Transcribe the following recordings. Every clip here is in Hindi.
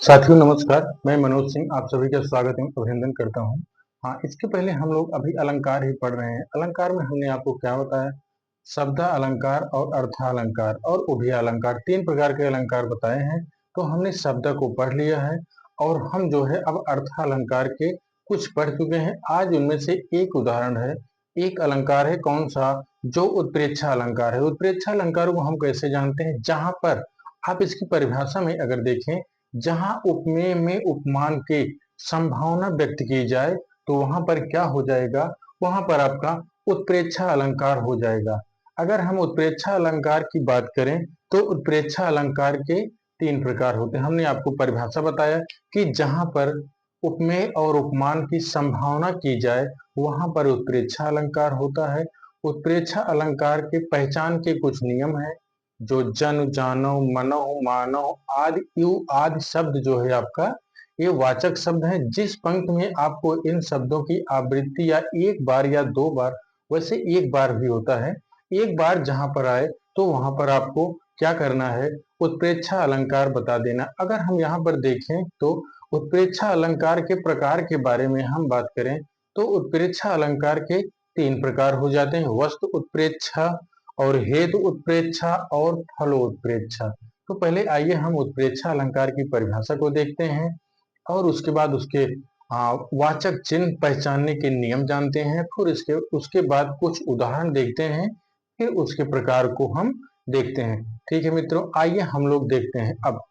साथियों नमस्कार, मैं मनोज सिंह आप सभी का स्वागत एवं अभिनंदन करता हूँ। हाँ, इसके पहले हम लोग अभी अलंकार ही पढ़ रहे हैं। अलंकार में हमने आपको क्या बताया? शब्द अलंकार और अर्थालंकार और उभय अलंकार, तीन प्रकार के अलंकार बताए हैं। तो हमने शब्द को पढ़ लिया है और हम जो है अब अर्थालंकार के कुछ पढ़ चुके हैं। आज उनमें से एक उदाहरण है, एक अलंकार है, कौन सा? जो उत्प्रेक्षा अलंकार है। उत्प्रेक्षा अलंकार को हम कैसे जानते हैं? जहां पर आप इसकी परिभाषा में अगर देखें, जहां उपमेय में उपमान की संभावना व्यक्त की जाए तो वहां पर क्या हो जाएगा? वहां पर आपका उत्प्रेक्षा अलंकार हो जाएगा। अगर हम उत्प्रेक्षा अलंकार की बात करें तो उत्प्रेक्षा अलंकार के तीन प्रकार होते हैं। हमने आपको परिभाषा बताया कि जहां पर उपमेय और उपमान की संभावना की जाए वहां पर उत्प्रेक्षा अलंकार होता है। उत्प्रेक्षा अलंकार के पहचान के कुछ नियम हैं, जो जन जानो मनो मानो आदि यु आदि शब्द जो है आपका, ये वाचक शब्द हैं। जिस पंक्ति में आपको इन शब्दों की आवृत्ति या एक बार या दो बार, वैसे एक बार भी होता है, एक बार जहां पर आए तो वहां पर आपको क्या करना है? उत्प्रेक्षा अलंकार बता देना। अगर हम यहाँ पर देखें तो उत्प्रेक्षा अलंकार के प्रकार के बारे में हम बात करें तो उत्प्रेक्षा अलंकार के तीन प्रकार हो जाते हैं, वस्तु उत्प्रेक्षा और हेतु उत्प्रेक्षा और फलोत्प्रेक्षा। तो पहले आइए हम उत्प्रेक्षा अलंकार की परिभाषा को देखते हैं और उसके बाद उसके वाचक चिन्ह पहचानने के नियम जानते हैं। फिर इसके उसके बाद कुछ उदाहरण देखते हैं, फिर उसके प्रकार को हम देखते हैं। ठीक है मित्रों, आइए हम लोग देखते हैं। अब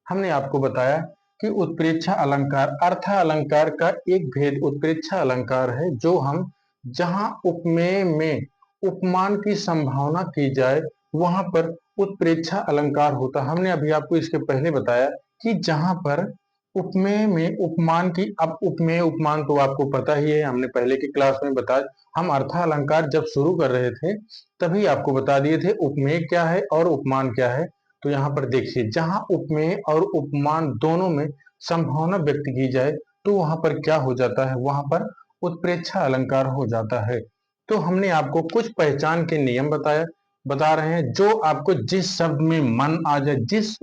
हमने आपको बताया कि उत्प्रेक्षा अलंकार अर्थ अलंकार का एक भेद उत्प्रेक्षा अलंकार है, जो हम जहां उपमेय में उपमान की संभावना की जाए वहां पर उत्प्रेक्षा अलंकार होता। हमने अभी आपको इसके पहले बताया कि जहां पर उपमेय में उपमान की, अब उपमेय उपमान तो आपको पता ही है, हमने पहले की क्लास में बताया। हम अर्थालंकार जब शुरू कर रहे थे तभी आपको बता दिए थे उपमेय क्या है और उपमान क्या है। तो यहाँ पर देखिए, जहां उपमेय और उपमान दोनों में संभावना व्यक्त की जाए तो वहां पर क्या हो जाता है? वहां पर उत्प्रेक्षा अलंकार हो जाता है। तो हमने आपको कुछ पहचान के नियम बता रहे हैं। जो आपको जिस शब्द में मन आ जाए, जिस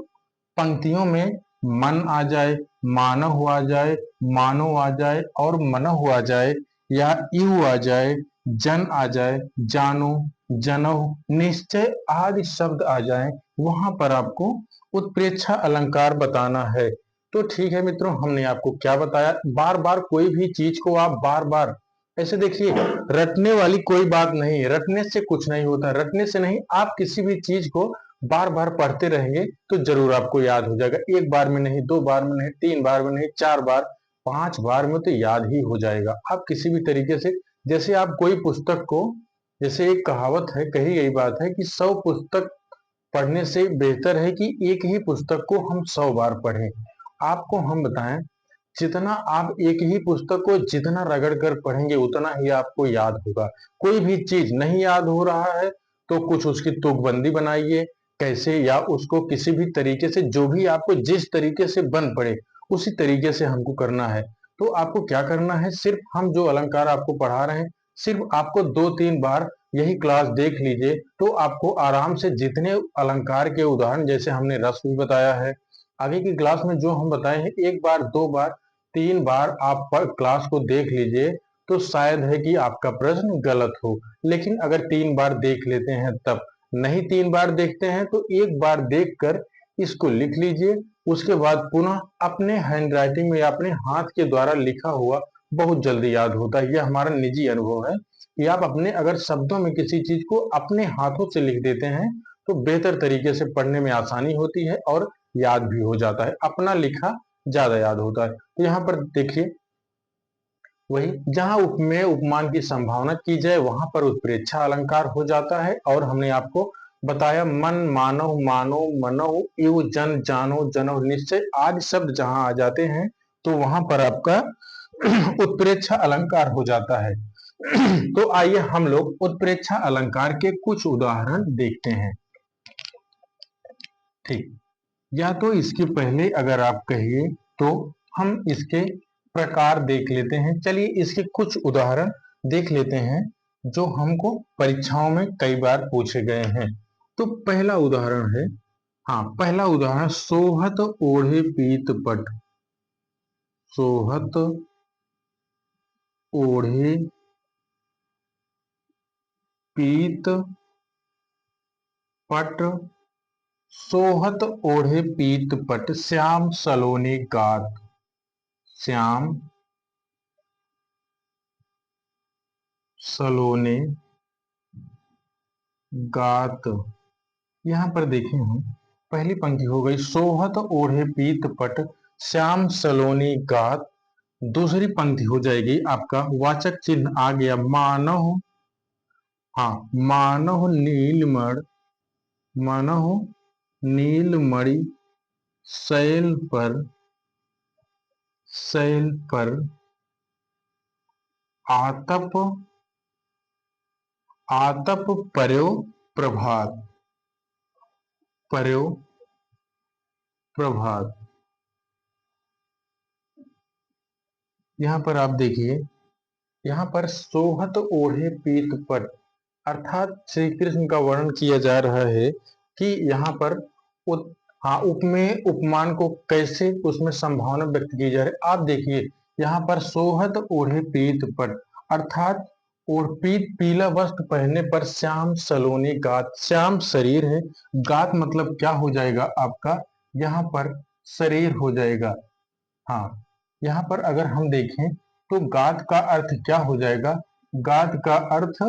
पंक्तियों में मन आ जाए, मानव आ जाए, मानो आ जाए और मनहु आ जाए, या यू आ जाए, जन आ जाए, जानो, जनहु, निश्चय आदि शब्द आ जाए, वहां पर आपको उत्प्रेक्षा अलंकार बताना है। तो ठीक है मित्रों, हमने आपको क्या बताया? बार बार कोई भी चीज को आप बार बार ऐसे देखिए, रटने वाली कोई बात नहीं, रटने से कुछ नहीं होता, रटने से नहीं, आप किसी भी चीज को बार बार पढ़ते रहेंगे तो जरूर आपको याद हो जाएगा। एक बार में नहीं, दो बार में नहीं, तीन बार में नहीं, चार बार, पांच बार में तो याद ही हो जाएगा। आप किसी भी तरीके से, जैसे आप कोई पुस्तक को, जैसे एक कहावत है, कही गई बात है कि 100 पुस्तक पढ़ने से बेहतर है कि एक ही पुस्तक को हम 100 बार पढ़ें। आपको हम बताएं, जितना आप एक ही पुस्तक को जितना रगड़ कर पढ़ेंगे उतना ही आपको याद होगा। कोई भी चीज नहीं याद हो रहा है तो कुछ उसकी तुकबंदी बनाइए कैसे, या उसको किसी भी तरीके से, जो भी आपको जिस तरीके से बन पड़े उसी तरीके से हमको करना है। तो आपको क्या करना है? सिर्फ हम जो अलंकार आपको पढ़ा रहे हैं, सिर्फ आपको दो तीन बार यही क्लास देख लीजिए तो आपको आराम से जितने अलंकार के उदाहरण, जैसे हमने रस भी बताया है, आगे की क्लास में जो हम बताए हैं, एक बार दो बार तीन बार आप पर क्लास को देख लीजिए तो शायद है कि आपका प्रश्न गलत हो। लेकिन अगर तीन बार देख लेते हैं तब, नहीं तीन बार देखते हैं तो एक बार देखकर इसको लिख लीजिए। उसके बाद पुनः अपने हैंड राइटिंग में या अपने हाथ के द्वारा लिखा हुआ बहुत जल्दी याद होता है। यह हमारा निजी अनुभव है कि आप अपने अगर शब्दों में किसी चीज को अपने हाथों से लिख देते हैं तो बेहतर तरीके से पढ़ने में आसानी होती है और याद भी हो जाता है। अपना लिखा ज्यादा याद होता है। तो यहाँ पर देखिए, वही जहां उपमेय उपमान की संभावना की जाए वहां पर उत्प्रेक्षा अलंकार हो जाता है। और हमने आपको बताया, मन, मानव, मानो, मनो, यु, जन, जानो, जनो, निश्चय आदि शब्द जहां आ जाते हैं तो वहां पर आपका उत्प्रेक्षा अलंकार हो जाता है। तो आइए हम लोग उत्प्रेक्षा अलंकार के कुछ उदाहरण देखते हैं। ठीक, या तो इसके पहले अगर आप कहिए तो हम इसके प्रकार देख लेते हैं। चलिए इसके कुछ उदाहरण देख लेते हैं जो हमको परीक्षाओं में कई बार पूछे गए हैं। तो पहला उदाहरण है, हाँ, पहला उदाहरण, सोहत ओढ़े पीत पट। सोहत ओढ़े पीत पट। सोहत ओढ़े पीत पट, श्याम सलोनी गात। श्याम सलोने गात। यहाँ पर देखें हम, पहली पंक्ति हो गई सोहत ओढ़े पीत पट, श्याम सलोनी गात। दूसरी पंक्ति हो जाएगी आपका वाचक चिन्ह आ गया मानव। हाँ, मानव नीलमण, मानव नीलमणि शैल पर, शैल पर आतप, आतप पर्यो प्रभात। पर्यो प्रभात। यहाँ पर आप देखिए, यहाँ पर सोहत ओढ़े पीत पट, अर्थात श्री कृष्ण का वर्णन किया जा रहा है कि यहाँ पर हाँ, उपमेय उपमान को कैसे उसमें संभावना व्यक्त की जा रही है। आप देखिए यहाँ पर सोहत ओढ़े पीत पट, अर्थात और पीत पीला वस्त्र पहनने पर श्याम सलोनी गात। श्याम शरीर है, गात मतलब क्या हो जाएगा आपका, यहाँ पर शरीर हो जाएगा। हाँ, यहाँ पर अगर हम देखें तो गात का अर्थ क्या हो जाएगा, गात का अर्थ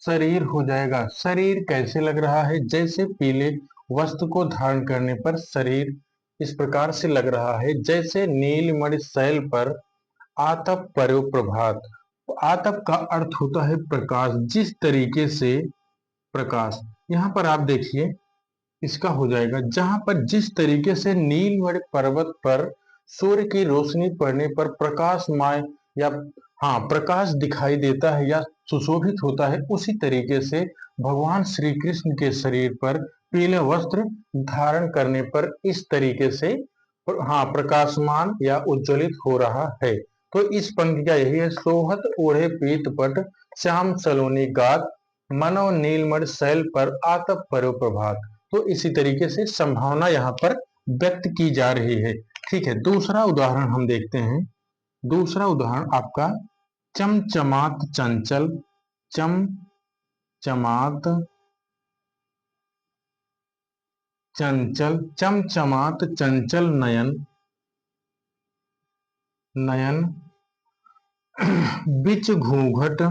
शरीर हो जाएगा। शरीर कैसे लग रहा है, जैसे पीले वस्त्र को धारण करने पर शरीर इस प्रकार से लग रहा है, जैसे नीलमणि शैल पर आतप पर्यो प्रभात। तो आतप का अर्थ होता है प्रकाश, जिस तरीके से प्रकाश, यहाँ पर आप देखिए इसका हो जाएगा जहां पर जिस तरीके से नीलमणि पर्वत पर सूर्य की रोशनी पड़ने पर प्रकाशमय या हाँ प्रकाश दिखाई देता है या सुशोभित होता है, उसी तरीके से भगवान श्री कृष्ण के शरीर पर पीले वस्त्र धारण करने पर इस तरीके से हाँ प्रकाशमान या उज्ज्वलित हो रहा है। तो इस पंक्ति का यही है, सोहत ओढ़े पीत पट, श्याम सलोनी गात, मनों नीलमणि शैल पर आतप पर्यो प्रभात। तो इसी तरीके से संभावना यहाँ पर व्यक्त की जा रही है। ठीक है, दूसरा उदाहरण हम देखते हैं। दूसरा उदाहरण आपका चमचमात चंचल, चमचमात चंचल, चमचमात चंचल नयन, नयन बिच घूंघट,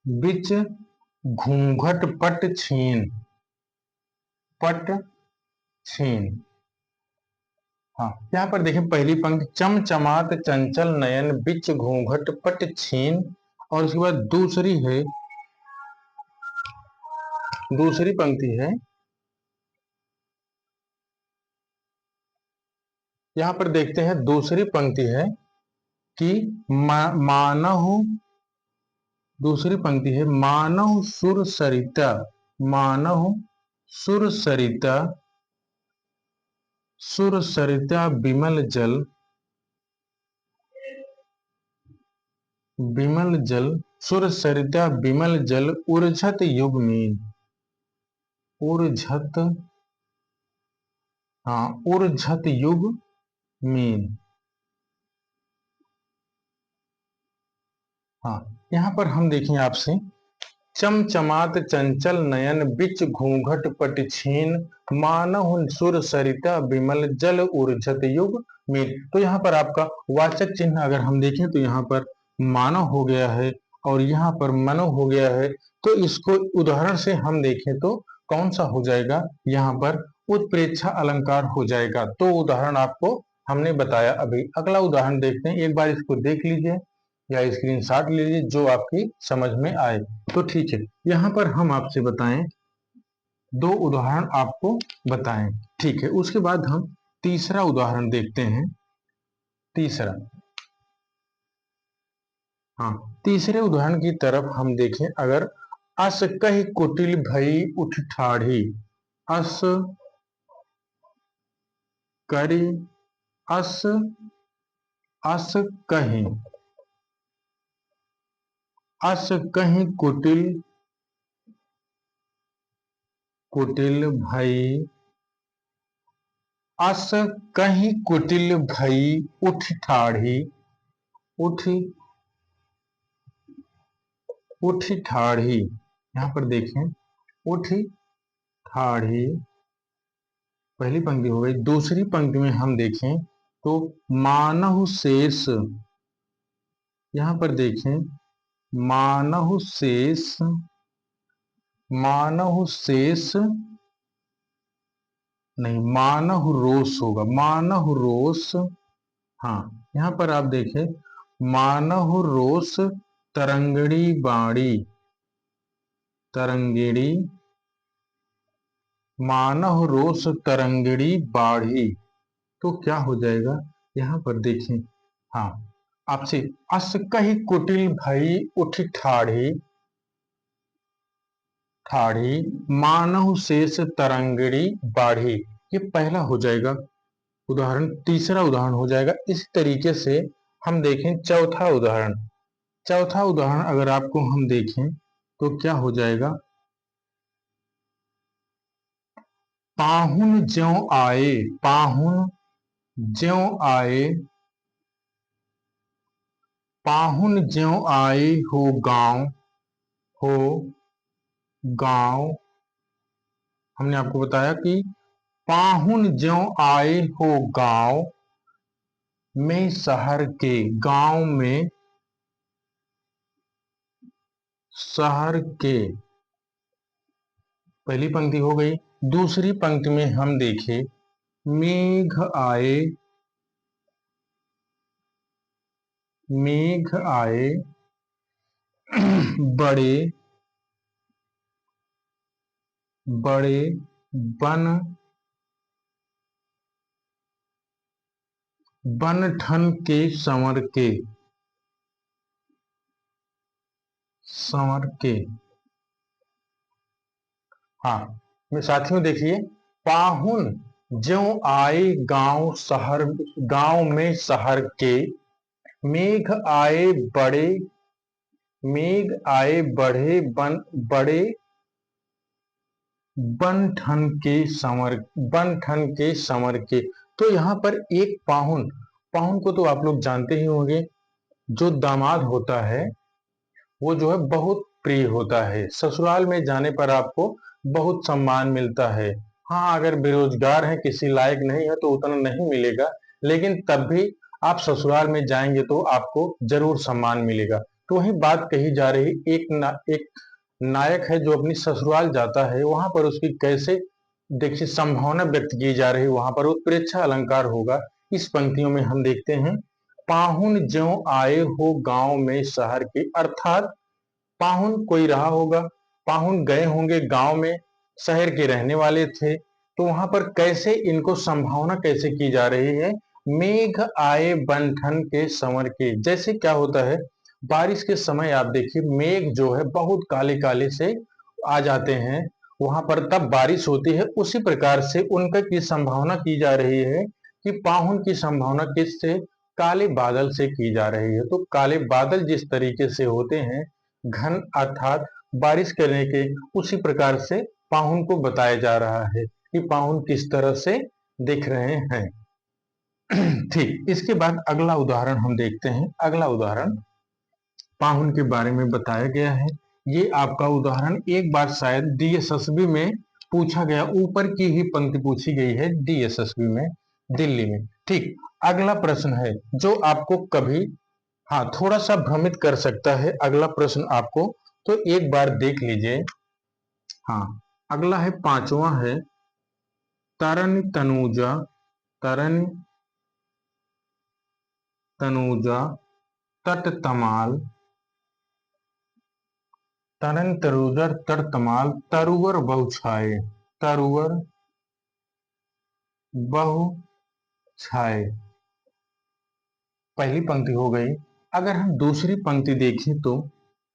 बिच घूंघट पट छीन, पट छीन। हाँ, यहाँ पर देखें पहली पंक्ति चमचमात चंचल नयन बिच घूंघट पट छीन, और उसके बाद दूसरी है, दूसरी पंक्ति है, यहाँ पर देखते हैं दूसरी पंक्ति है कि मानव, दूसरी पंक्ति है मानव सुर सरिता, मानव सुर सरिता, सुर सरिता विमल जल, विमल जल, सुर सरिता विमल जल उर्झत युग मीन, उर्झत, हाँ उर्झत युग मीन। हाँ, यहाँ पर हम देखें आपसे चमचमात चंचल नयन बिच घूंघट पट छीन, मानव सुर सरिता विमल जल उर्झत युग मीन। तो यहाँ पर आपका वाचक चिन्ह अगर हम देखें तो यहाँ पर मानव हो गया है और यहाँ पर मनव हो गया है। तो इसको उदाहरण से हम देखें तो कौन सा हो जाएगा, यहाँ पर उत्प्रेक्षा अलंकार हो जाएगा। तो उदाहरण आपको हमने बताया। अभी अगला उदाहरण देखते हैं, एक बार इसको देख लीजिए या स्क्रीनशॉट ले लीजिए जो आपकी समझ में आए। तो ठीक है, यहाँ पर हम आपसे बताएं, दो उदाहरण आपको बताएं। ठीक है, उसके बाद हम तीसरा उदाहरण देखते हैं। तीसरा, हाँ, तीसरे उदाहरण की तरफ हम देखें अगर, अस कहि कुटिल भई उठ ठाढ़ी, अस करी, अस, अस कहीं, अस कहीं कुटिल कुटिल भई, अस कहीं कुटिल भई उठ ठाढ़ी, उठ उठ ठाढ़ी। यहां पर देखें, उठ ठाढ़ी पहली पंक्ति हो गई। दूसरी पंक्ति में हम देखें तो मानहु शेष, यहां पर देखें मानहु शेष, मानहु शेष नहीं, मानहु रोष होगा, मानहु रोष। हाँ, यहां पर आप देखें मानहु रोष तरंगड़ी बाड़ी, तरंगिणी, मानह रोष तरंगिणी बाढ़ी। तो क्या हो जाएगा, यहां पर देखें, हाँ आपसे, अस कही कुटिल भई उठ ठाढ़ी, ठाढ़ी मानहु शेष तरंगिणी बाढ़ी। ये पहला हो जाएगा उदाहरण। तीसरा उदाहरण हो जाएगा इस तरीके से। हम देखें चौथा उदाहरण, चौथा उदाहरण अगर आपको हम देखें तो क्या हो जाएगा, पाहुन ज्यों आए, पाहुन ज्यों आए, पाहुन ज्यों आए हो गांव, हो गांव। हमने आपको बताया कि पाहुन ज्यों आए हो गांव में शहर के, गांव में शहर के, पहली पंक्ति हो गई। दूसरी पंक्ति में हम देखें मेघ आए, मेघ आए बड़े, बड़े बन, बन ठन के संवर के, संवर के। हाँ साथियों देखिए, पाहुन ज्यों आए गांव शहर, गांव में शहर के, मेघ आए बड़े, मेघ आए बढ़े बन, बड़े बन ठन के संवर, बन ठन के संवर के। तो यहां पर एक पाहुन, पाहुन को तो आप लोग जानते ही होंगे, जो दामाद होता है वो जो है बहुत प्रिय होता है। ससुराल में जाने पर आपको बहुत सम्मान मिलता है। हाँ, अगर बेरोजगार है, किसी लायक नहीं है तो उतना नहीं मिलेगा, लेकिन तब भी आप ससुराल में जाएंगे तो आपको जरूर सम्मान मिलेगा। तो वही बात कही जा रही, एक नायक है जो अपनी ससुराल जाता है, वहां पर उसकी कैसे देखिए संभावना व्यक्त की जा रही है, वहां पर उत्प्रेक्षा अलंकार होगा। इस पंक्तियों में हम देखते हैं, पाहुन ज्यों आए हो गांव में शहर के, अर्थात पाहुन कोई रहा होगा, पाहुन गए होंगे गांव में, शहर के रहने वाले थे, तो वहां पर कैसे इनको संभावना कैसे की जा रही है, मेघ आए बन-ठन के संवर के। जैसे क्या होता है, बारिश के समय आप देखिए मेघ जो है बहुत काले काले से आ जाते हैं, वहां पर तब बारिश होती है। उसी प्रकार से उनका की संभावना की जा रही है कि पाहुन की संभावना किससे, काले बादल से की जा रही है। तो काले बादल जिस तरीके से होते हैं घन, अर्थात बारिश करने के, उसी प्रकार से पाहुन को बताया जा रहा है कि पाहुन किस तरह से दिख रहे हैं। ठीक, इसके बाद अगला उदाहरण हम देखते हैं। अगला उदाहरण पाहुन के बारे में बताया गया है। ये आपका उदाहरण एक बार शायद डीएसएसबी में पूछा गया, ऊपर की ही पंक्ति पूछी गई है डीएसएसबी में, दिल्ली में। ठीक, अगला प्रश्न है जो आपको कभी, हाँ थोड़ा सा भ्रमित कर सकता है अगला प्रश्न आपको, तो एक बार देख लीजिए। हाँ, अगला है पांचवा है, तरन तनुजा, तरन तनुजा तट तमाल, तरन तरुजर तट तमाल तरुवर बहु छाए, तरुवर बहु छाए। पहली पंक्ति हो गई। अगर हम दूसरी पंक्ति देखें तो,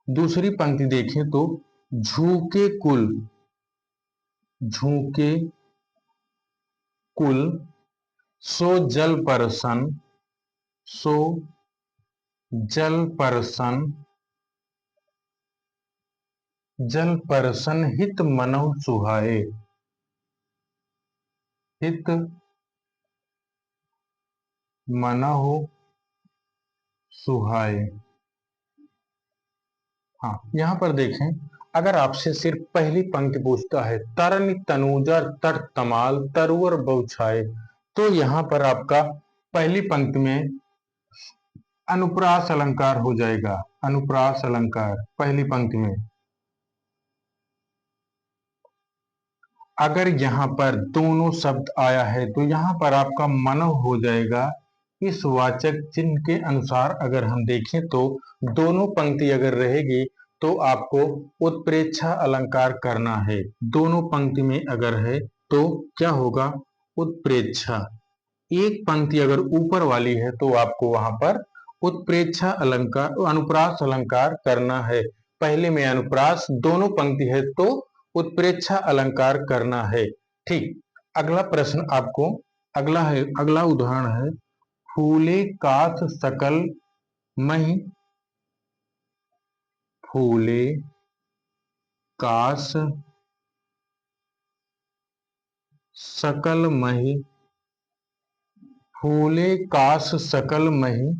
दूसरी पंक्ति देखें तो झूके कुल, झूके कुल सो जल परसन, सो जल परसन, जल परसन हित मनहु सुहाए, हित मनहु सुहाए। हाँ, यहाँ पर देखें, अगर आपसे सिर्फ पहली पंक्ति पूछता है तरन तनूजा तर तमाल तरवर बौछाए, तो यहाँ पर आपका पहली पंक्ति में अनुप्रास अलंकार हो जाएगा। अनुप्रास अलंकार पहली पंक्ति में। अगर यहाँ पर दोनों शब्द आया है तो यहाँ पर आपका मनः हो जाएगा। इस वाचक चिन्ह के अनुसार अगर हम देखें तो दोनों पंक्ति अगर रहेगी तो आपको उत्प्रेक्षा अलंकार करना है। दोनों पंक्ति में अगर है तो क्या होगा? उत्प्रेक्षा। एक पंक्ति अगर ऊपर वाली है तो आपको वहां पर उत्प्रेक्षा अलंकार अनुप्रास अलंकार करना है। पहले में अनुप्रास, दोनों पंक्ति है तो उत्प्रेक्षा अलंकार करना है। ठीक। अगला प्रश्न आपको अगला उदाहरण है फूले काथ सकल मही। फूले कास सकल मही। फूले कास सकल मही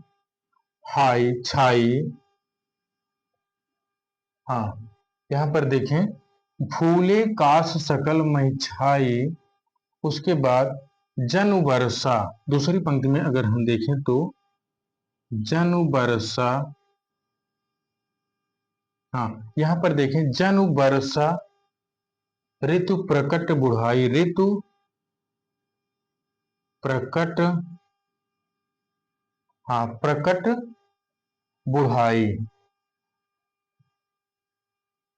हाई छाई। हाँ, यहाँ पर देखें, फूले कास सकल मही छाई, उसके बाद जनु वर्षा। दूसरी पंक्ति में अगर हम देखें तो जनु वर्षा। हाँ, यहाँ पर देखें जनु वर्षा ऋतु प्रकट बुढ़ाई। ऋतु प्रकट, हाँ, प्रकट बुढ़ाई।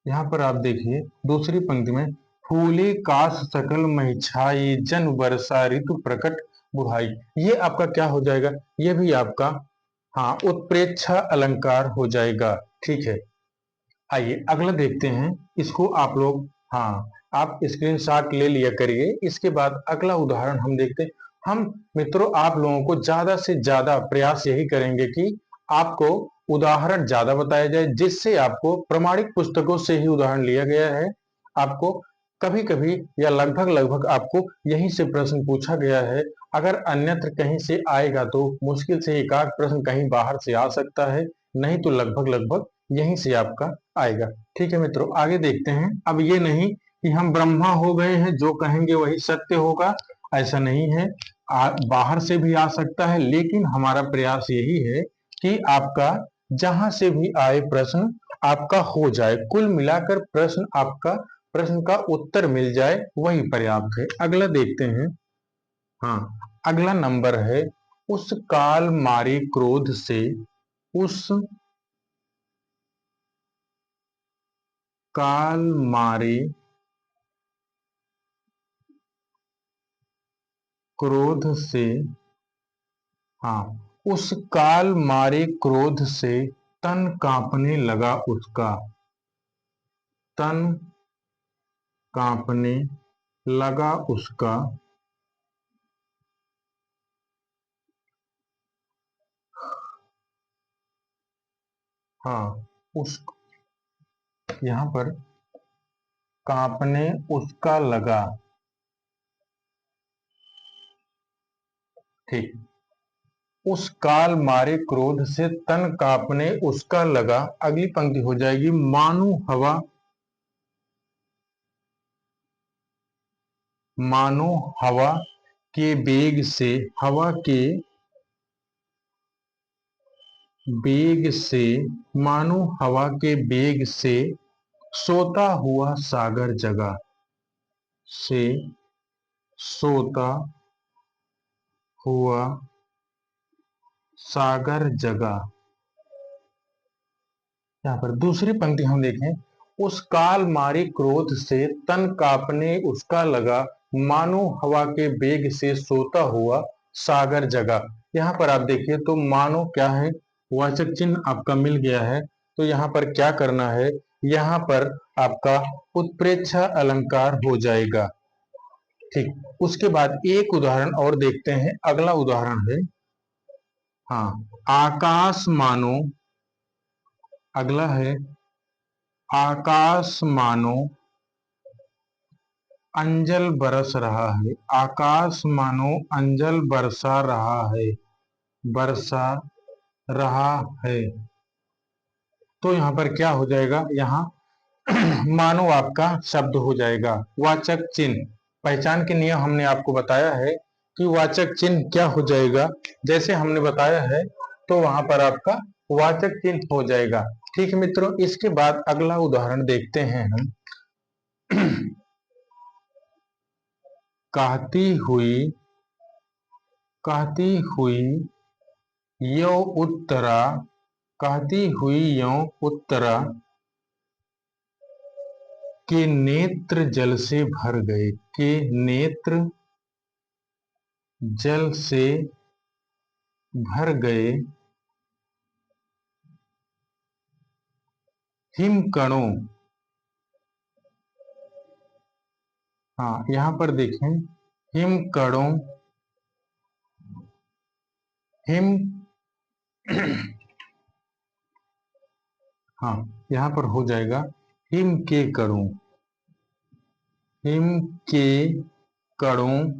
यहाँ पर आप देखिए दूसरी पंक्ति में फूले कास सकल मही छाई जन वर्षा ऋतु प्रकट बुढ़ाई। ये आपका क्या हो जाएगा? ये भी आपका, हाँ, उत्प्रेक्षा अलंकार हो जाएगा। ठीक है, आइए अगला देखते हैं। इसको आप लोग, हाँ, आप स्क्रीनशॉट ले लिया करिए। इसके बाद अगला उदाहरण हम देखते हैं। हम मित्रों आप लोगों को ज्यादा से ज्यादा प्रयास यही करेंगे कि आपको उदाहरण ज्यादा बताया जाए, जिससे आपको प्रमाणिक पुस्तकों से ही उदाहरण लिया गया है। आपको कभी कभी या लगभग लगभग आपको यहीं से प्रश्न पूछा गया है। अगर अन्यत्र कहीं से आएगा तो मुश्किल से एक आध प्रश्न कहीं बाहर से आ सकता है, नहीं तो लगभग लगभग यहीं से आपका आएगा। ठीक है मित्रों, आगे देखते हैं। अब ये नहीं कि हम ब्रह्मा हो गए हैं, जो कहेंगे वही सत्य होगा, ऐसा नहीं है। बाहर से भी आ सकता है, लेकिन हमारा प्रयास यही है कि आपका जहां से भी आए प्रश्न आपका हो जाए, कुल मिलाकर प्रश्न का उत्तर मिल जाए, वही पर्याप्त है। अगला देखते हैं। हाँ, अगला नंबर है उस काल मारे क्रोध से। उस काल मारे क्रोध से। हाँ, उस काल मारे क्रोध से तन कांपने लगा उसका। तन कांपने लगा उसका। हाँ, उस यहाँ पर कांपने उसका लगा। ठीक। उस काल मारे क्रोध से तन कांपने उसका लगा। अगली पंक्ति हो जाएगी मानो हवा। मानो हवा के बेग से। हवा के बेग से, मानो हवा के बेग से सोता हुआ सागर जगा। से सोता हुआ सागर जगा। यहाँ पर दूसरी पंक्ति हम देखें, उस काल मारे क्रोध से तन कांपने उसका लगा मानो हवा के बेग से सोता हुआ सागर जगा। यहाँ पर आप देखिए तो मानो क्या है, वाचक चिन्ह आपका मिल गया है। तो यहाँ पर क्या करना है, यहाँ पर आपका उत्प्रेक्षा अलंकार हो जाएगा। ठीक। उसके बाद एक उदाहरण और देखते हैं। अगला उदाहरण है, हाँ, आकाश मानो। अगला है आकाश मानो अंजल बरस रहा है, आकाश मानो अंजल बरसा रहा है, बरसा रहा है। तो यहाँ पर क्या हो जाएगा, यहाँ मानो आपका शब्द हो जाएगा। वाचक चिन्ह, पहचान के नियम हमने आपको बताया है कि वाचक चिन्ह क्या हो जाएगा, जैसे हमने बताया है तो वहां पर आपका वाचक चिन्ह हो जाएगा। ठीक है मित्रों, इसके बाद अगला उदाहरण देखते हैं हम। कहती हुई, कहती हुई यो उत्तरा, कहती हुई यो उत्तरा, के नेत्र जल से भर गए, के नेत्र जल से भर गए, हिमकणों, हाँ यहाँ पर देखें, हिमकणों, हिम हाँ यहाँ पर हो जाएगा हिम के कणों, हिम के कणों,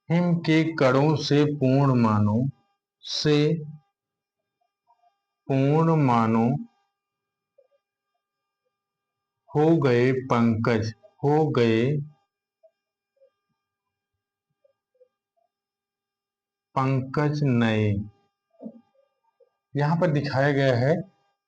हिम के कणों से पूर्ण मानो, से पूर्ण मानो हो गए पंकज, हो गए पंकज नए। यहाँ पर दिखाया गया है,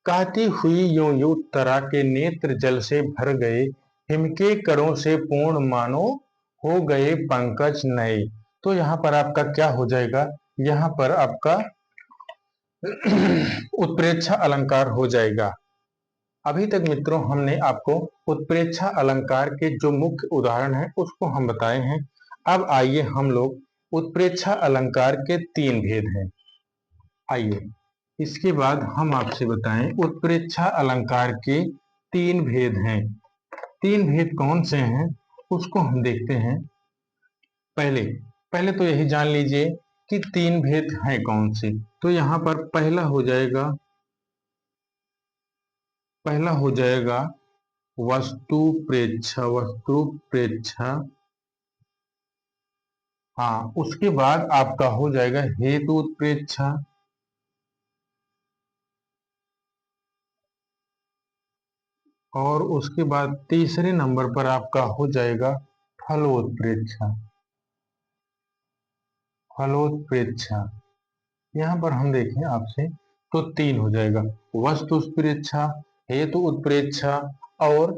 कहती हुई यो यो उत्तरा के नेत्र जल से भर गए, हिम के कणों से पूर्ण मानो हो गए पंकज नए। तो यहाँ पर आपका क्या हो जाएगा, यहाँ पर आपका उत्प्रेक्षा अलंकार हो जाएगा। अभी तक मित्रों हमने आपको उत्प्रेक्षा अलंकार के जो मुख्य उदाहरण हैं उसको हम बताए हैं। अब आइए हम लोग उत्प्रेक्षा अलंकार के तीन भेद हैं, आइए इसके बाद हम आपसे बताएं उत्प्रेक्षा अलंकार के तीन भेद हैं। तीन भेद कौन से हैं उसको हम देखते हैं। पहले पहले तो यही जान लीजिए कि तीन भेद हैं कौन से। तो यहाँ पर पहला हो जाएगा, पहला हो जाएगा वस्तु प्रेक्षा, वस्तु प्रेक्षा, हाँ उसके बाद आपका हो जाएगा हेतु उत्प्रेक्षा, और उसके बाद तीसरे नंबर पर आपका हो जाएगा फलोत्प्रेक्षा, फलोत्प्रेक्षा। यहाँ पर हम देखें आपसे तो तीन हो जाएगा, वस्तु उत्प्रेक्षा, हेतु उत्प्रेक्षा और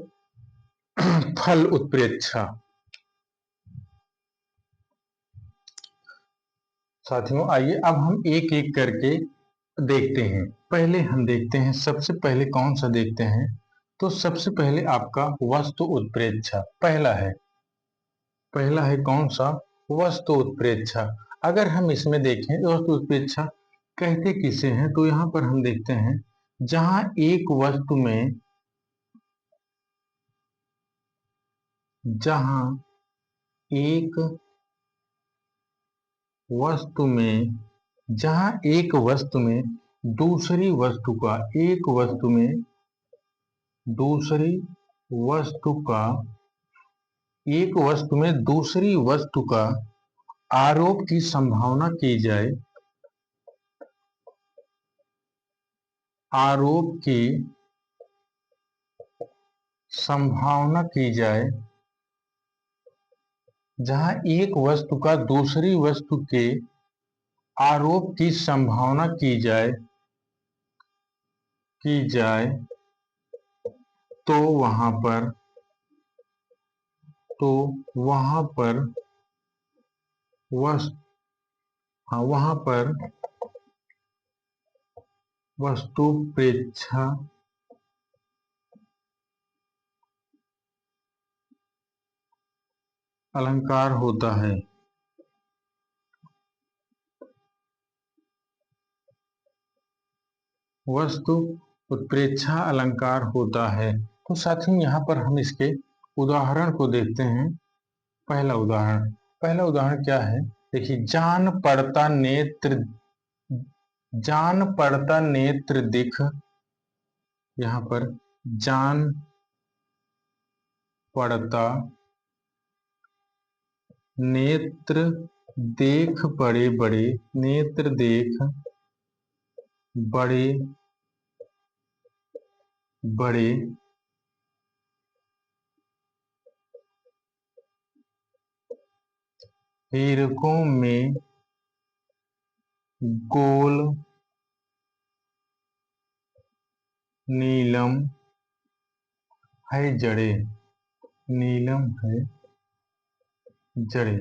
फल उत्प्रेक्षा। साथियों आइए अब हम एक एक करके देखते हैं। पहले हम देखते हैं, सबसे पहले कौन सा देखते हैं, तो सबसे पहले आपका वस्तु उत्प्रेक्षा पहला है। पहला है कौन सा, वस्तु उत्प्रेक्षा। अगर हम इसमें देखें वस्तु उत्प्रेक्षा कहते किसे हैं, तो यहाँ पर हम देखते हैं जहां एक वस्तु में, जहां एक वस्तु में, जहां एक वस्तु में दूसरी वस्तु का, एक वस्तु में दूसरी वस्तु का, एक वस्तु में दूसरी वस्तु का आरोप की संभावना की जाए, आरोप की संभावना की जाए, जहां एक वस्तु का दूसरी वस्तु के आरोप की संभावना की जाए तो वहां पर, तो वहां पर वस्तु, हाँ वहां पर वस्तु प्रेक्षा अलंकार होता है। वस्तु उत्प्रेक्षा अलंकार होता है। तो साथियों यहाँ पर हम इसके उदाहरण को देखते हैं। पहला उदाहरण, पहला उदाहरण क्या है, देखिए, जान पड़ता नेत्र, जान पड़ता नेत्र दिख, यहाँ पर जान पड़ता नेत्र देख बड़े बड़े, नेत्र देख बड़े बड़े हीरकों में गोल नीलम है जड़े, नीलम है जड़े।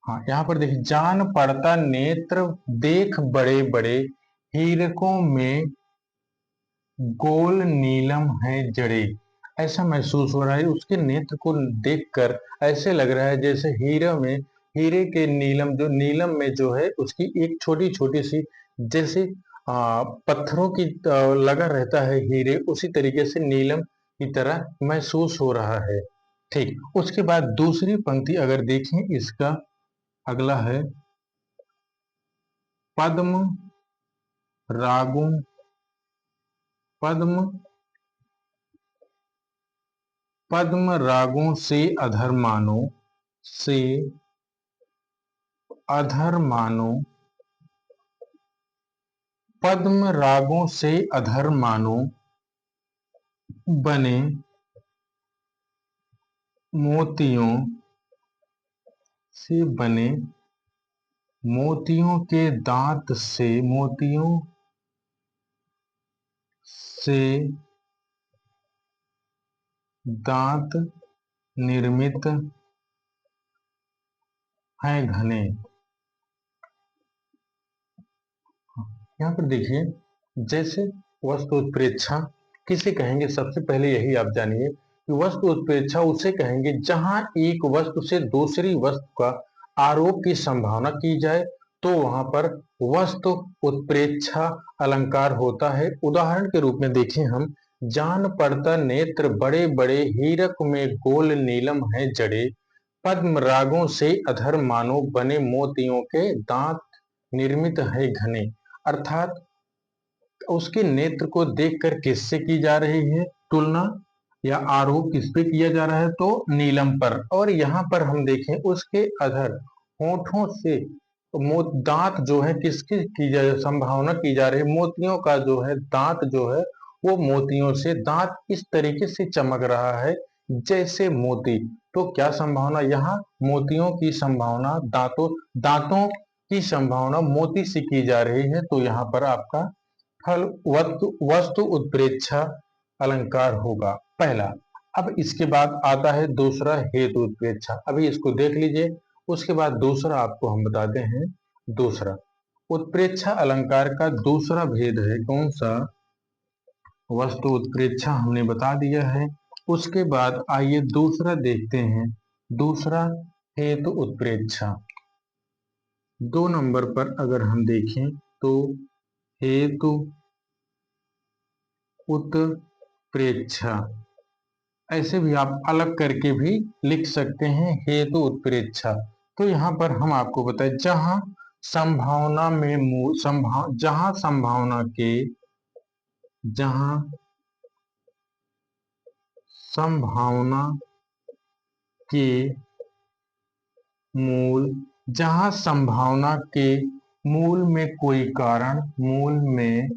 हाँ, यहाँ पर देखिए, जान पड़ता नेत्र देख बड़े बड़े हीरकों में गोल नीलम है जड़े। ऐसा महसूस हो रहा है, उसके नेत्र को देखकर ऐसे लग रहा है जैसे हीरे के नीलम, जो नीलम में जो है उसकी एक छोटी छोटी सी, जैसे पत्थरों की लगा रहता है हीरे, उसी तरीके से नीलम की तरह महसूस हो रहा है। ठीक, उसके बाद दूसरी पंक्ति अगर देखें, इसका अगला है पद्म रागों, पद्म पद्म रागों से अधर मानो, से अधर मानो, पद्म रागों से अधर मानो बने मोतियों से, बने मोतियों के दांत से, मोतियों से दांत निर्मित हैं घने। यहाँ पर देखिए, जैसे वस्तु उत्प्रेक्षा किसे कहेंगे, सबसे पहले यही आप जानिए कि वस्तु उत्प्रेक्षा उसे कहेंगे जहां एक वस्तु से दूसरी वस्तु का आरोप की संभावना की जाए, तो वहां पर वस्तु उत्प्रेक्षा अलंकार होता है। उदाहरण के रूप में देखें हम, जान पड़ता नेत्र बड़े बड़े हीरक में गोल नीलम है जड़े, पद्म रागों से अधर मानो बने मोतियों के दांत निर्मित है घने। अर्थात उसके नेत्र को देखकर किससे की जा रही है तुलना, या आरोप किस पे किया जा रहा है, तो नीलम पर। और यहाँ पर हम देखें, उसके अधर होठों से दांत जो है किसकी की जा संभावना की जा रही है, मोतियों का जो है दांत जो है, वो मोतियों से दांत इस तरीके से चमक रहा है जैसे मोती। तो क्या संभावना यहाँ, मोतियों की संभावना, दांतों की संभावना मोती से की जा रही है, तो यहाँ पर आपका फल वस्तु उत्प्रेक्षा अलंकार होगा पहला। अब इसके बाद आता है दूसरा, हेतु उत्प्रेक्षा। अभी इसको देख लीजिए, उसके बाद दूसरा आपको हम बताते हैं। दूसरा उत्प्रेक्षा अलंकार का दूसरा भेद है कौन सा, वस्तु उत्प्रेक्षा हमने बता दिया है। उसके बाद आइए दूसरा देखते हैं, दूसरा हेतु उत्प्रेक्षा। 2 नंबर पर अगर हम देखें तो हेतु उत्प्रेक्षा, ऐसे भी आप अलग करके भी लिख सकते हैं हेतु उत्प्रेक्षा। तो यहाँ पर हम आपको बताएं, जहां संभावना के मूल, जहां संभावना के मूल में कोई कारण, मूल में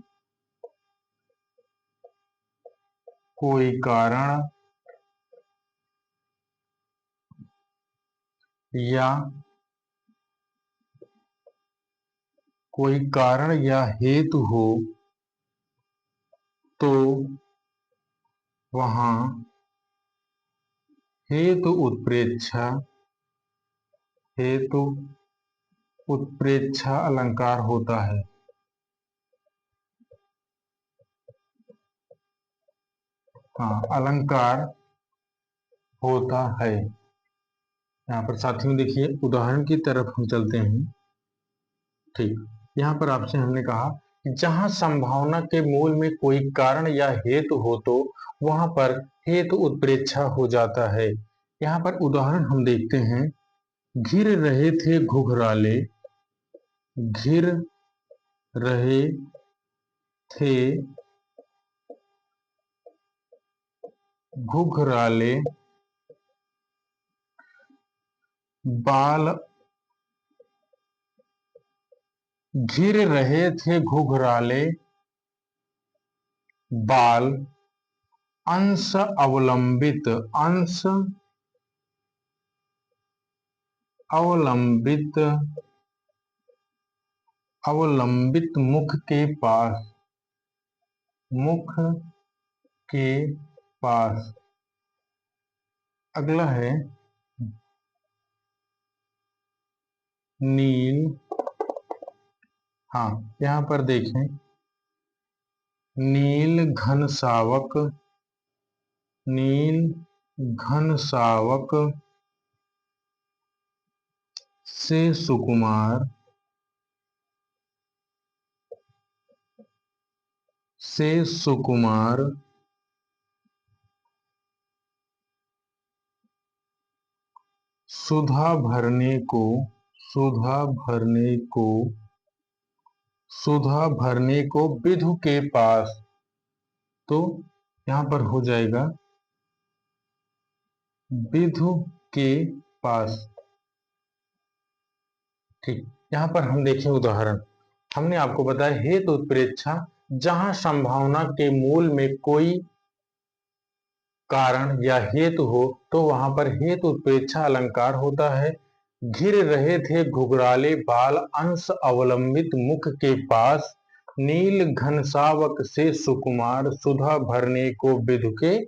कोई कारण या कोई कारण या हेतु हो, तो वहां हेतु उत्प्रेक्षा, हेतु उत्प्रेक्षा अलंकार होता है। हाँ, अलंकार होता है। यहाँ पर साथियों देखिए, उदाहरण की तरफ हम चलते हैं। ठीक, यहाँ पर आपसे हमने कहा कि जहां संभावना के मूल में कोई कारण या हेतु हो, तो वहां पर हेतु उत्प्रेक्षा हो जाता है। यहाँ पर उदाहरण हम देखते हैं, घिर रहे थे घुघराले, घिर रहे थे घुघराले बाल घिर रहे थे घुघराले, बाल अंश अवलंबित, अंश अवलंबित, अवलंबित मुख के पास, मुख के पास। अगला है नील। हाँ, यहाँ पर देखें, नील घन सावक, नील घन सावक से सुकुमार, से सुकुमार सुधा भरने को, सुधा भरने को, सुधा भरने को विधु के पास। तो यहां पर हो जाएगा विधु के पास। ठीक, यहां पर हम देखें उदाहरण। हमने आपको बताया हेतु उत्प्रेक्षा, जहां संभावना के मूल में कोई कारण या हेतु हो तो वहां पर हेतु उत्प्रेक्षा अलंकार होता है। घिर रहे थे घुघराले बाल अंश अवलंबित मुख के पास, नील घनसावक से सुकुमार सुधा भरने को विधु के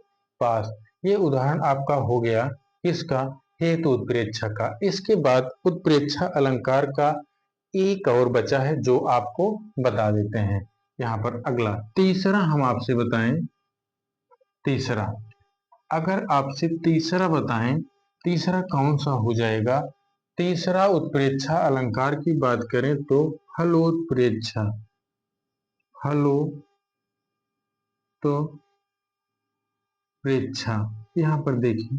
पास। ये उदाहरण आपका हो गया किसका? हेतु उत्प्रेक्षा का। इसके बाद उत्प्रेक्षा अलंकार का एक और बचा है जो आपको बता देते हैं। यहाँ पर अगला तीसरा हम आपसे बताएं। तीसरा, अगर आपसे तीसरा बताएं, तीसरा कौन सा हो जाएगा? तीसरा उत्प्रेक्षा अलंकार की बात करें तो हलोत्प्रेक्षा, हलो तो प्रेक्षा। यहां पर देखिए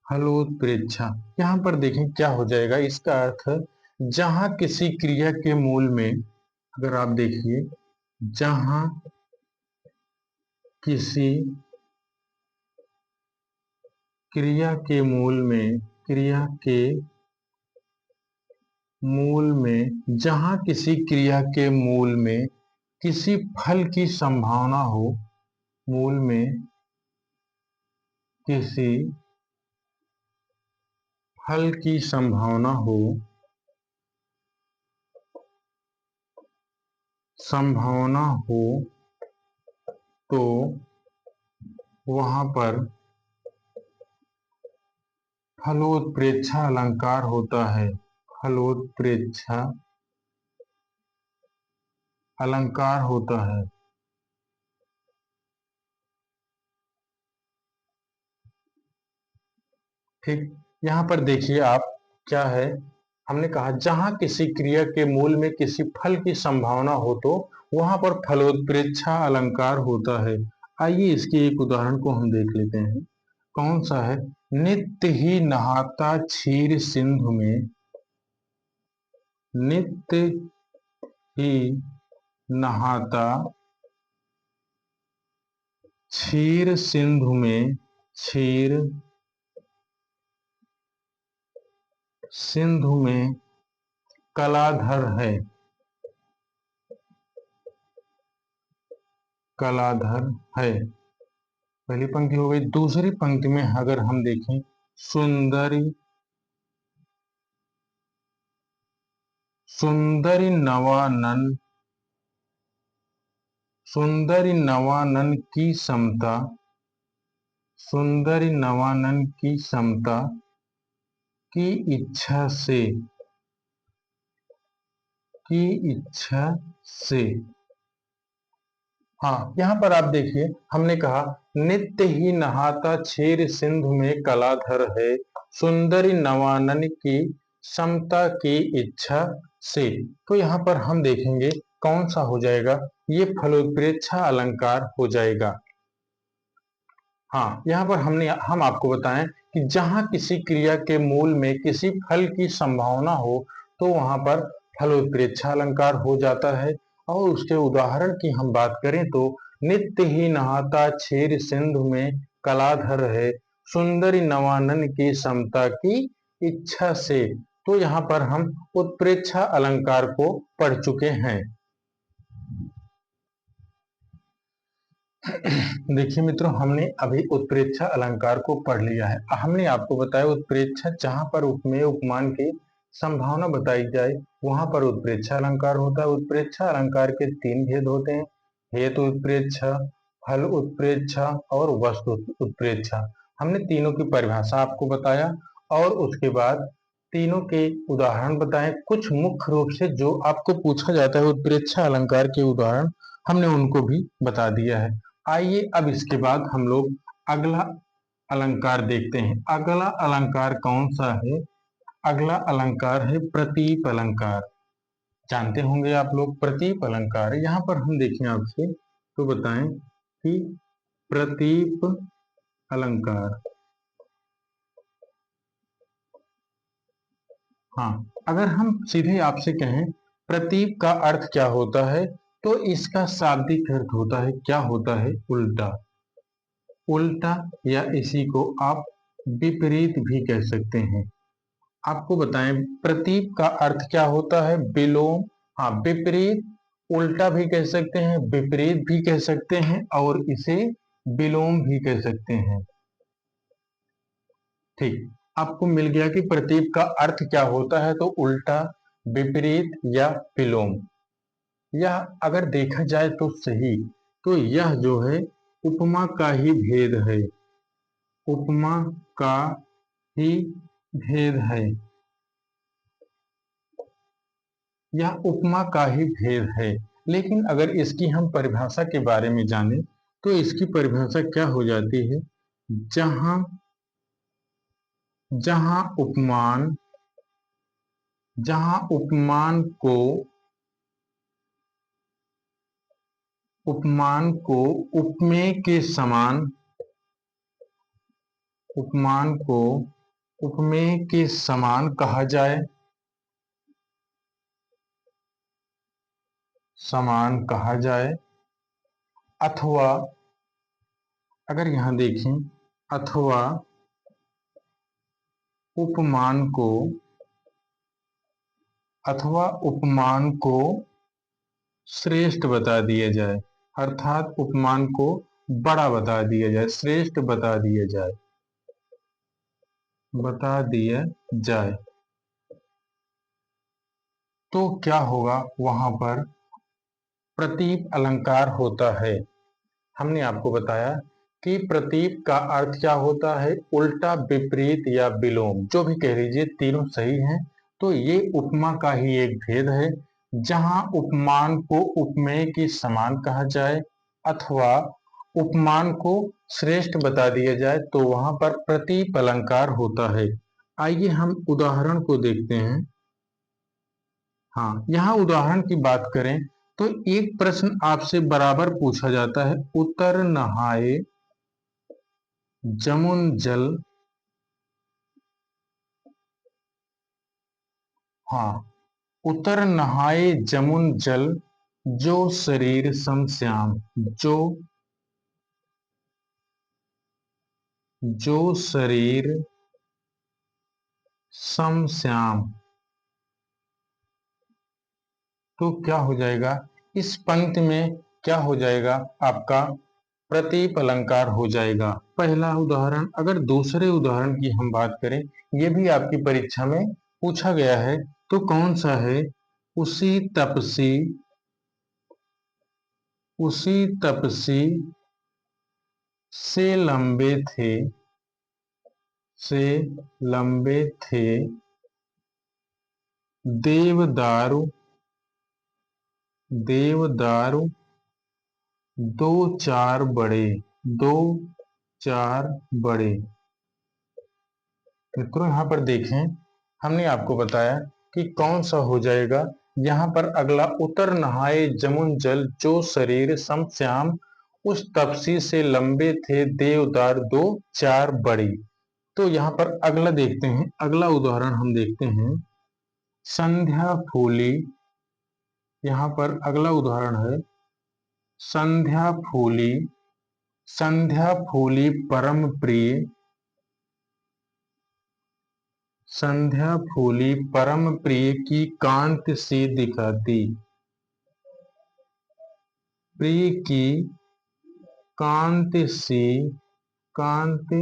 हलोत्प्रेक्षा, यहां पर देखें क्या हो जाएगा। इसका अर्थ जहां किसी क्रिया के मूल में, अगर आप देखिए, जहां किसी क्रिया के मूल में, क्रिया के मूल में, जहां किसी क्रिया के मूल में किसी फल की संभावना हो, मूल में किसी फल की संभावना हो, संभावना हो तो वहां पर फलोत्प्रेक्षा अलंकार होता है। फलोत्प्रेक्षा अलंकार होता है। ठीक, यहां पर देखिए आप, क्या है, हमने कहा जहां किसी क्रिया के मूल में किसी फल की संभावना हो तो वहां पर फलोत्प्रेक्षा अलंकार होता है। आइए इसके एक उदाहरण को हम देख लेते हैं। कौन सा है? नित्य ही नहाता क्षीर सिंधु में, नित्य ही नहाता क्षीर सिंधु में, क्षीर सिंधु में कलाधर है, कलाधर है। पहली पंक्ति हो गई। दूसरी पंक्ति में अगर हम देखें, सुंदरी, सुंदरी नवानन, सुंदरी नवानन की समता, सुंदरी नवानन की समता की इच्छा से, की इच्छा से। हाँ, यहां पर आप देखिए, हमने कहा नित्य ही नहाता क्षीर सिंधु में कलाधर है, सुंदरी नवानन की समता की इच्छा से। तो यहाँ पर हम देखेंगे कौन सा हो जाएगा? ये फलोत्प्रेक्षा अलंकार हो जाएगा। हाँ, यहाँ पर हम आपको बताएं कि जहां किसी क्रिया के मूल में किसी फल की संभावना हो तो वहां पर फलोत्प्रेक्षा अलंकार हो जाता है। और उसके उदाहरण की हम बात करें तो नित्य ही नहाता क्षीर सिंधु में कलाधर है, सुंदरी नवानन की समता की इच्छा से। तो यहाँ पर हम उत्प्रेक्षा अलंकार को पढ़ चुके हैं। देखिए मित्रों, हमने अभी उत्प्रेक्षा अलंकार को पढ़ लिया है। हमने आपको बताया उत्प्रेक्षा जहां पर उपमेय उपमान की संभावना बताई जाए वहां पर उत्प्रेक्षा अलंकार होता है। उत्प्रेक्षा अलंकार के तीन भेद होते हैं, हेतु उत्प्रेक्षा, फल उत्प्रेक्षा और वस्तु उत्प्रेक्षा। हमने तीनों की परिभाषा आपको बताया और उसके बाद तीनों के उदाहरण बताए। कुछ मुख्य रूप से जो आपको पूछा जाता है उत्प्रेक्षा अलंकार के उदाहरण हमने उनको भी बता दिया है। आइए अब इसके बाद हम लोग अगला अलंकार देखते हैं। अगला अलंकार कौन सा है? अगला अलंकार है प्रतीप अलंकार। जानते होंगे आप लोग प्रतीप अलंकार। यहाँ पर हम देखें आपसे तो बताएं कि प्रतीप अलंकार, हाँ, अगर हम सीधे आपसे कहें प्रतीप का अर्थ क्या होता है तो इसका शाब्दिक अर्थ होता है, क्या होता है? उल्टा। उल्टा या इसी को आप विपरीत भी कह सकते हैं। आपको बताएं प्रतीप का अर्थ क्या होता है? विलोम, हाँ, विपरीत। उल्टा भी कह सकते हैं, विपरीत भी कह सकते हैं और इसे विलोम भी कह सकते हैं। ठीक, आपको मिल गया कि प्रतीप का अर्थ क्या होता है, तो उल्टा, विपरीत या विलोम। यह अगर देखा जाए तो सही, तो यह जो है उपमा का ही भेद है। उपमा का ही भेद है। यह उपमा का ही भेद है। लेकिन अगर इसकी हम परिभाषा के बारे में जानें तो इसकी परिभाषा क्या हो जाती है? जहां जहां उपमान जहां उपमान को उपमेय के समान उपमान को उपमेय के समान कहा जाए, समान कहा जाए, अथवा अगर यहां देखें अथवा उपमान को श्रेष्ठ बता दिया जाए, अर्थात उपमान को बड़ा बता दिया जाए, श्रेष्ठ बता दिया जाए, तो क्या होगा? वहां पर प्रतीप अलंकार होता है। हमने आपको बताया कि प्रतीप का अर्थ क्या होता है? उल्टा, विपरीत या विलोम, जो भी कह लीजिए, तीनों सही हैं। तो ये उपमा का ही एक भेद है। जहां उपमान को उपमेय के समान कहा जाए अथवा उपमान को श्रेष्ठ बता दिया जाए तो वहां पर प्रतीप अलंकार होता है। आइए हम उदाहरण को देखते हैं। हाँ, यहाँ उदाहरण की बात करें तो एक प्रश्न आपसे बराबर पूछा जाता है, उतर नहाए जमुन जल, हाँ, उतर नहाए जमुन जल, जो शरीर सम श्याम, जो शरीर सम श्याम। तो क्या हो जाएगा? इस पंक्ति में क्या हो जाएगा? आपका प्रतीप अलंकार हो जाएगा। पहला उदाहरण। अगर दूसरे उदाहरण की हम बात करें, ये भी आपकी परीक्षा में पूछा गया है, तो कौन सा है? उसी तपसी उसी तपसी से लंबे थे से लंबे थे देवदारू देवदारू दो चार बड़े दो चार बड़े। मित्रों, यहाँ पर देखें, हमने आपको बताया कि कौन सा हो जाएगा। यहाँ पर अगला, उतर नहाए जमुन जल, जो शरीर सम श्याम, उस तपसी से लंबे थे देवदार दो चार बड़ी। तो यहाँ पर अगला देखते हैं, अगला उदाहरण हम देखते हैं, संध्या फूली। यहाँ पर अगला उदाहरण है, संध्या फूली, संध्या फूली परम प्रिय, संध्या फूली परम प्रिय की कांति सी दिखाती। प्रिय की कांति सी, कांति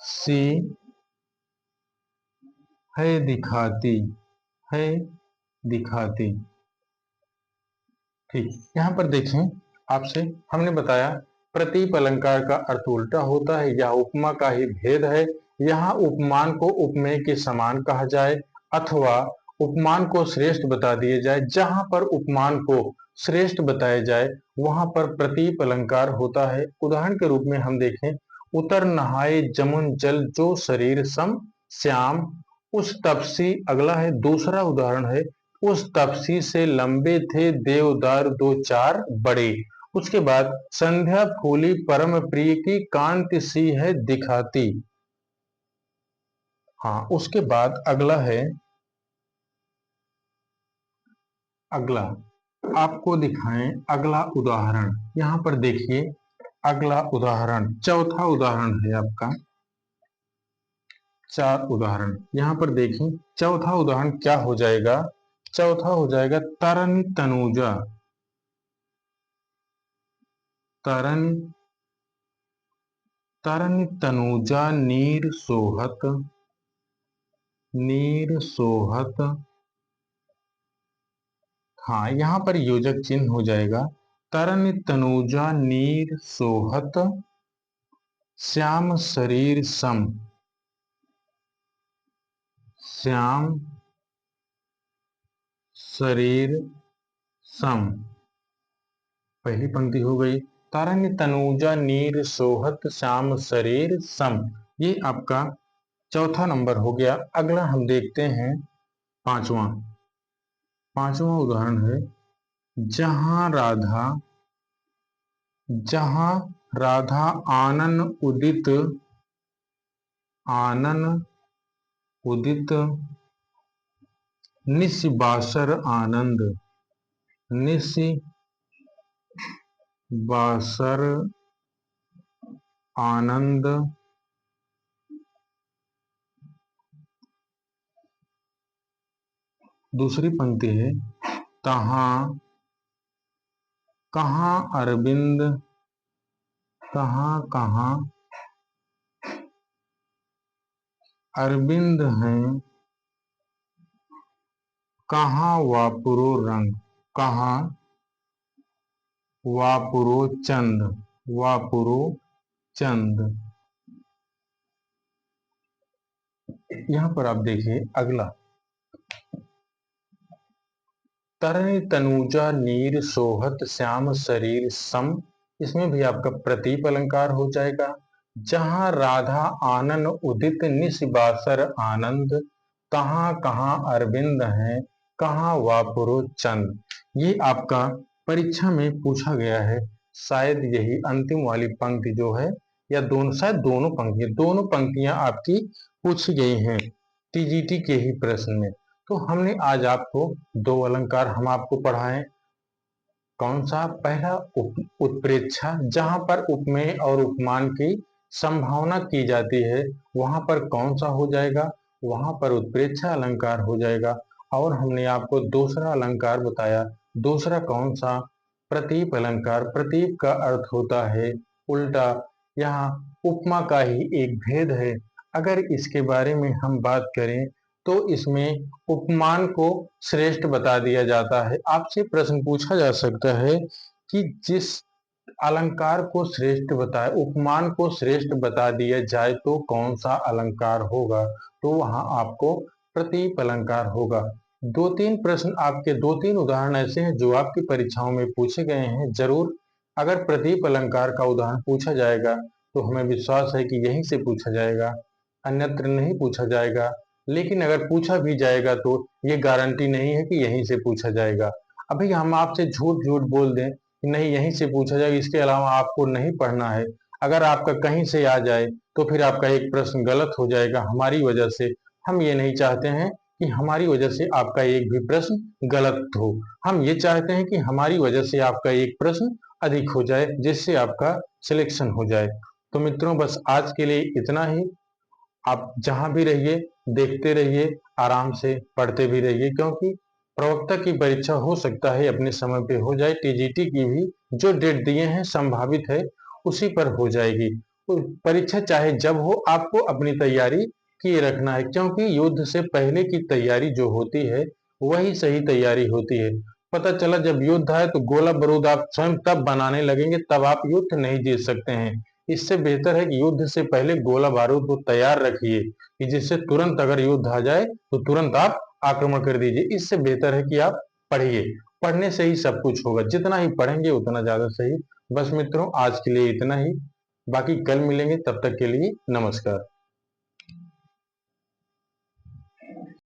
सी है दिखाती, है दिखाती। ठीक, यहाँ पर देखें, आपसे हमने बताया प्रतीप अलंकार का अर्थ उल्टा होता है, यह उपमा का ही भेद है। यहाँ उपमान को उपमेय के समान कहा जाए अथवा उपमान को श्रेष्ठ बता दिए जाए। जहां पर उपमान को श्रेष्ठ बताया जाए वहां पर प्रतीप अलंकार होता है। उदाहरण के रूप में हम देखें, उतर नहाए जमुन जल जो शरीर सम श्याम। उस तपसी, अगला है दूसरा उदाहरण है, उस तपसी से लंबे थे देवदार दो चार बड़े। उसके बाद संध्या फूली परम प्रिय की कांति सी है दिखाती। हाँ, उसके बाद अगला है, अगला आपको दिखाएं अगला उदाहरण। यहां पर देखिए अगला उदाहरण, चौथा उदाहरण है आपका। चार उदाहरण यहां पर देखें, चौथा उदाहरण क्या हो जाएगा? चौथा हो जाएगा तरन तनुजा। तरन, तरन तनुजा नीर सोहत, नीर सोहत। हाँ, यहां पर योजक चिन्ह हो जाएगा तरन तनुजा नीर सोहत श्याम शरीर सम। श्याम शरीर सम, पहली पंक्ति हो गई। तरन तनुजा नीर सोहत श्याम शरीर सम, ये आपका चौथा नंबर हो गया। अगला हम देखते हैं पांचवा। पांचवा उदाहरण है, जहां राधा, जहां राधा आनन उदित, आनन उदित निशिबासर आनंद, निशिबासर आनंद। दूसरी पंक्ति है, तहां कहां अरविंद, कहां कहां अरविंद हैं, कहां वापुरो रंग, कहां वापुरो चंद, वापुरो चंद। यहां पर आप देखिए अगला, तरन तनुजा नीर सोहत श्याम शरीर सम, इसमें भी आपका प्रतीप अलंकार हो जाएगा। जहां राधा आनन उदित निशिबासर आनंद, कहां कहां अरविंद हैं, कहां वापुरो चंद। ये आपका परीक्षा में पूछा गया है। शायद यही अंतिम वाली पंक्ति जो है, या दोनों, शायद दोनों पंक्तियां आपकी पूछी गई हैं टीजीटी के ही प्रश्न में। तो हमने आज आपको दो अलंकार हम आपको पढ़ाएं। कौन सा? पहला उत्प्रेक्षा, जहां पर उपमेय और उपमान की संभावना की जाती है वहां पर कौन सा हो जाएगा? वहां पर उत्प्रेक्षा अलंकार हो जाएगा। और हमने आपको दूसरा अलंकार बताया, दूसरा कौन सा? प्रतीप अलंकार। प्रतीप का अर्थ होता है उल्टा, यहाँ उपमा का ही एक भेद है। अगर इसके बारे में हम बात करें तो इसमें उपमान को श्रेष्ठ बता दिया जाता है। आपसे प्रश्न पूछा जा सकता है कि जिस अलंकार को श्रेष्ठ बताए, उपमान को श्रेष्ठ बता दिया जाए तो कौन सा अलंकार होगा? तो वहां आपको प्रतीप अलंकार होगा। दो तीन प्रश्न आपके, दो तीन उदाहरण ऐसे हैं जो आपकी परीक्षाओं में पूछे गए हैं। जरूर अगर प्रतीप अलंकार का उदाहरण पूछा जाएगा तो हमें विश्वास है कि यहीं से पूछा जाएगा, अन्यत्र नहीं पूछा जाएगा। लेकिन अगर पूछा भी जाएगा तो ये गारंटी नहीं है कि यहीं से पूछा जाएगा। अभी हम आपसे झूठ झूठ बोल दें कि नहीं यहीं से पूछा जाएगा, इसके अलावा आपको नहीं पढ़ना है, अगर आपका कहीं से आ जाए तो फिर आपका एक प्रश्न गलत हो जाएगा हमारी वजह से। हम ये नहीं चाहते हैं कि हमारी वजह से आपका एक भी प्रश्न गलत हो। हम ये चाहते हैं कि हमारी वजह से आपका एक प्रश्न अधिक हो जाए, जिससे आपका सिलेक्शन हो जाए। तो मित्रों, बस आज के लिए इतना ही। आप जहां भी रहिए देखते रहिए, आराम से पढ़ते भी रहिए, क्योंकि प्रवक्ता की परीक्षा हो सकता है अपने समय पे हो जाए। टीजीटी की भी जो डेट दिए हैं संभावित है उसी पर हो जाएगी। तो परीक्षा चाहे जब हो, आपको अपनी तैयारी किए रखना है, क्योंकि युद्ध से पहले की तैयारी जो होती है वही सही तैयारी होती है। पता चला जब युद्ध आए तो गोला बारूद आप स्वयं तब बनाने लगेंगे, तब आप युद्ध नहीं जीत सकते हैं। इससे बेहतर है कि युद्ध से पहले गोला बारूद को तैयार रखिए, कि जिससे तुरंत अगर युद्ध आ जाए तो तुरंत आप आक्रमण कर दीजिए। इससे बेहतर है कि आप पढ़िए, पढ़ने से ही सब कुछ होगा, जितना ही पढ़ेंगे उतना ज्यादा सही। बस मित्रों, आज के लिए इतना ही, बाकी कल मिलेंगे, तब तक के लिए नमस्कार।